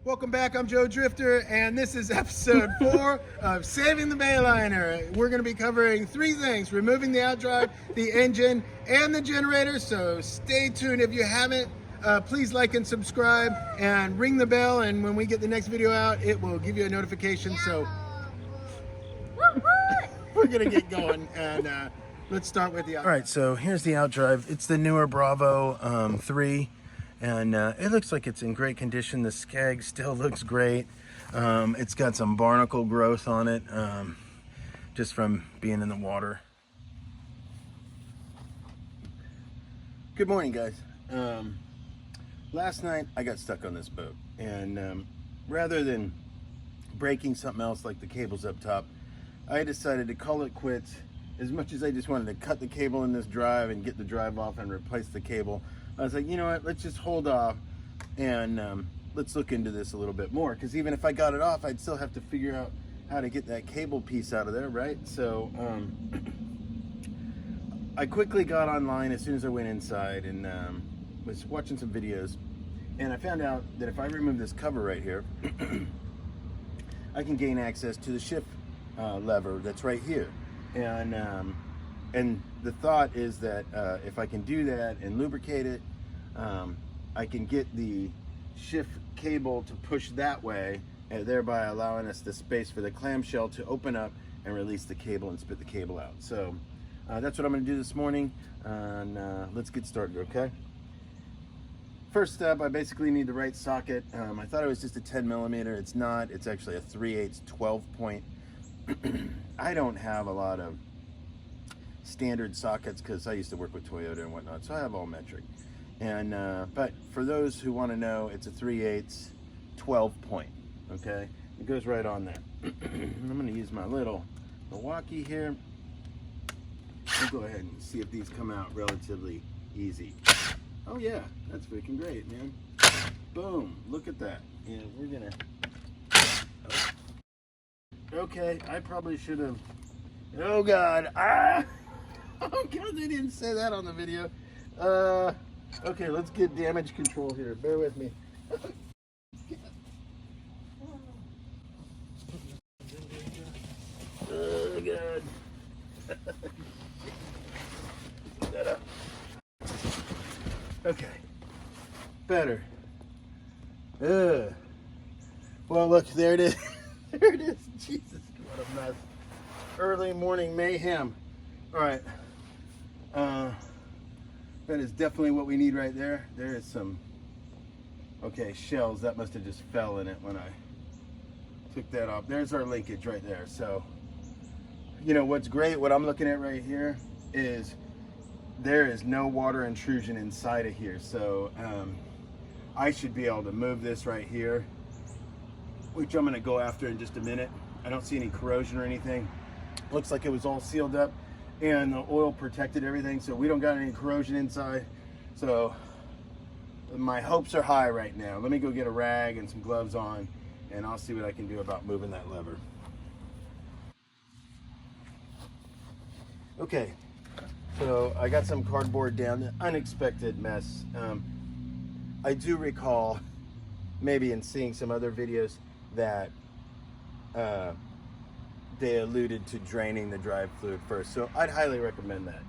Welcome back, I'm Joe Drifter, and this is episode 4 of Saving the Bayliner. We're going to be covering 3 things: removing the Outdrive, the engine, and the generator, so stay tuned. If you haven't, please like and subscribe, and ring the bell, and when we get the next video out, it will give you a notification, so we're going to get going, and let's start with the Outdrive. All right, so here's the Outdrive. It's the newer Bravo 3. And it looks like it's in great condition. The skag still looks great. It's got some barnacle growth on it, just from being in the water. Good morning, guys. Last night I got stuck on this boat, and rather than breaking something else like the cables up top, I decided to call it quits. As much as I just wanted to cut the cable in this drive and get the drive off and replace the cable, I was like, you know what, let's just hold off and let's look into this a little bit more, because even if I got it off, I'd still have to figure out how to get that cable piece out of there, right? So I quickly got online as soon as I went inside and was watching some videos, and I found out that if I remove this cover right here, I can gain access to the shift lever that's right here. And the thought is that if I can do that and lubricate it, I can get the shift cable to push that way, and thereby allowing us the space for the clamshell to open up and release the cable and spit the cable out. So that's what I'm going to do this morning, and let's get started, okay? First step, I basically need the right socket. I thought it was just a 10 millimeter. It's not. It's actually a 3/8 12 point. I don't have a lot of standard sockets because I used to work with Toyota and whatnot, so I have all metric. And but for those who want to know, it's a 3/8 12 point. Okay, it goes right on there. I'm going to use my little Milwaukee here. I'll go ahead and see if these come out relatively easy. Oh yeah, that's freaking great, man. Boom, look at that. And we're gonna okay, I probably should have. Oh god, ah. Oh god, they didn't say that on the video. Okay, let's get damage control here. Bear with me. Oh god. Put that up. Okay. Better. Well, look, there it is. There it is. Jesus, what a mess. Early morning mayhem. All right. That is definitely what we need right there. There is some, okay, shells. That must have just fell in it when I took that off. There's our linkage right there. So, you know what's great, what I'm looking at right here is there is no water intrusion inside of here. So I should be able to move this right here, which I'm going to go after in just a minute. I don't see any corrosion or anything. Looks like it was all sealed up and the oil protected everything, so we don't got any corrosion inside. So my hopes are high right now. Let me go get a rag and some gloves on, and I'll see what I can do about moving that lever. Okay, so I got some cardboard down, the unexpected mess. I do recall maybe in seeing some other videos that they alluded to draining the drive fluid first, so I'd highly recommend that.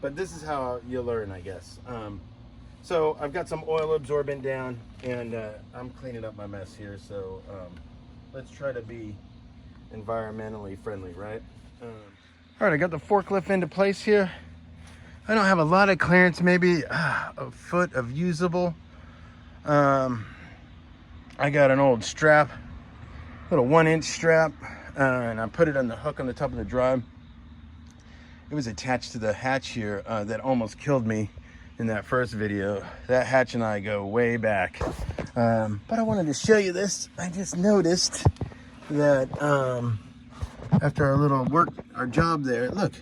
But this is how you learn, I guess. So I've got some oil absorbent down, and I'm cleaning up my mess here, so let's try to be environmentally friendly, right? All right, I got the forklift into place here. I don't have a lot of clearance, maybe a foot of usable. I got an old strap, little 1-inch strap, and I put it on the hook on the top of the drive. It was attached to the hatch here that almost killed me in that first video. That hatch and I go way back. But I wanted to show you this. I just noticed that after our little work, our job there, look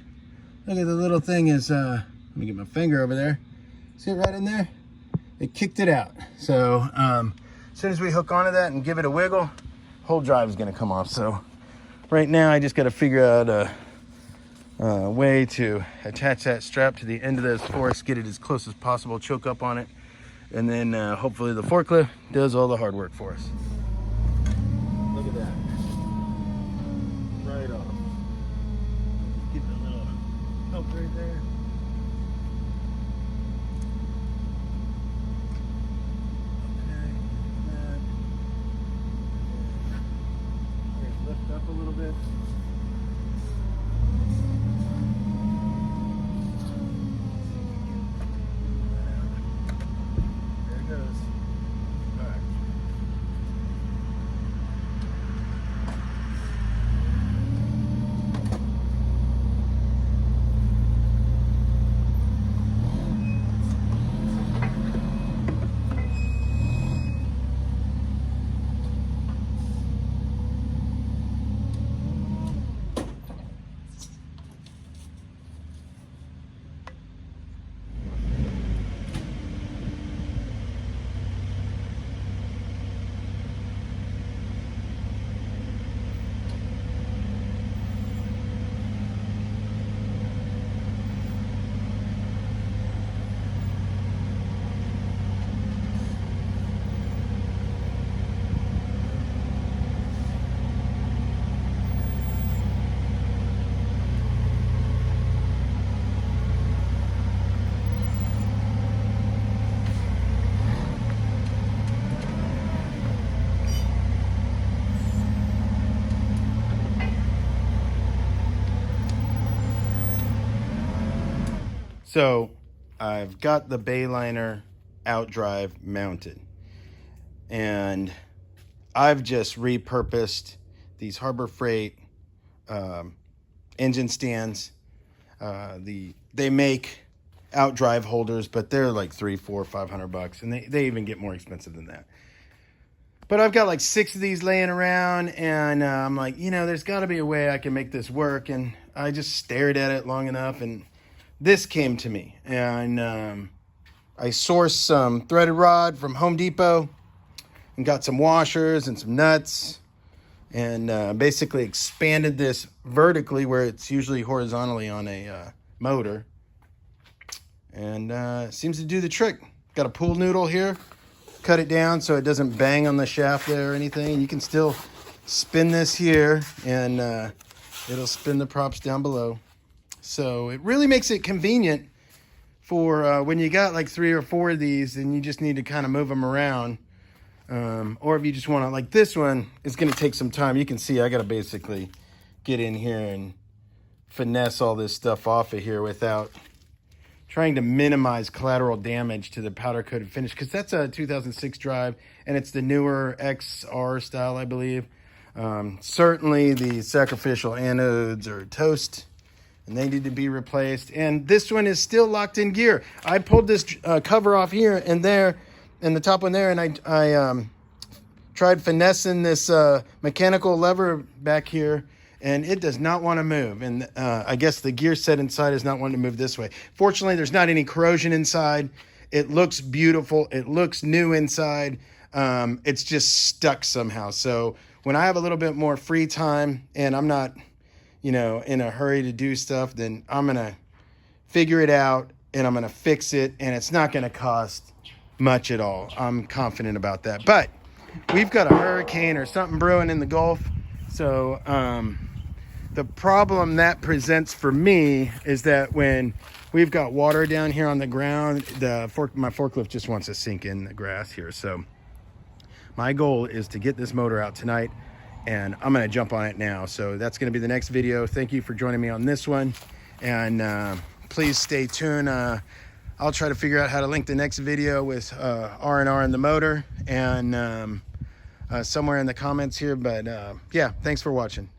at the little thing is, let me get my finger over there. See it right in there? It kicked it out. So as soon as we hook onto that and give it a wiggle, whole drive is gonna come off. So right now I just gotta figure out a way to attach that strap to the end of those forks, get it as close as possible, choke up on it, And then hopefully the forklift does all the hard work for us. Look at that. Right off. Get a little help right there. Okay, that. Here's lift up a little bit. So I've got the Bayliner Outdrive mounted, and I've just repurposed these Harbor Freight engine stands. They make Outdrive holders, but they're like $300, $400, $500, and they even get more expensive than that. But I've got like 6 of these laying around, and I'm like, there's got to be a way I can make this work. And I just stared at it long enough, and this came to me. And I sourced some threaded rod from Home Depot and got some washers and some nuts, and basically expanded this vertically where it's usually horizontally on a motor. And it seems to do the trick. Got a pool noodle here. Cut it down so it doesn't bang on the shaft there or anything. You can still spin this here, and it'll spin the props down below. So it really makes it convenient for when you got like 3 or 4 of these and you just need to kind of move them around. Or if you just want to, like this one, it's going to take some time. You can see I got to basically get in here and finesse all this stuff off of here without trying to minimize collateral damage to the powder coated finish, because that's a 2006 drive and it's the newer XR style, I believe. Certainly the sacrificial anodes are toast and they need to be replaced. And this one is still locked in gear. I pulled this cover off here and there, and the top one there, and I tried finessing this mechanical lever back here, and it does not want to move. And I guess the gear set inside is not wanting to move this way. Fortunately, there's not any corrosion inside. It looks beautiful. It looks new inside. It's just stuck somehow. So when I have a little bit more free time and I'm not, in a hurry to do stuff, then I'm going to figure it out and I'm going to fix it. And it's not going to cost much at all. I'm confident about that. But we've got a hurricane or something brewing in the Gulf. So, the problem that presents for me is that when we've got water down here on the ground, my forklift just wants to sink in the grass here. So my goal is to get this motor out tonight, and I'm going to jump on it now. So that's going to be the next video. Thank you for joining me on this one, and please stay tuned. I'll try to figure out how to link the next video with R&R in the motor and somewhere in the comments here. But yeah, thanks for watching.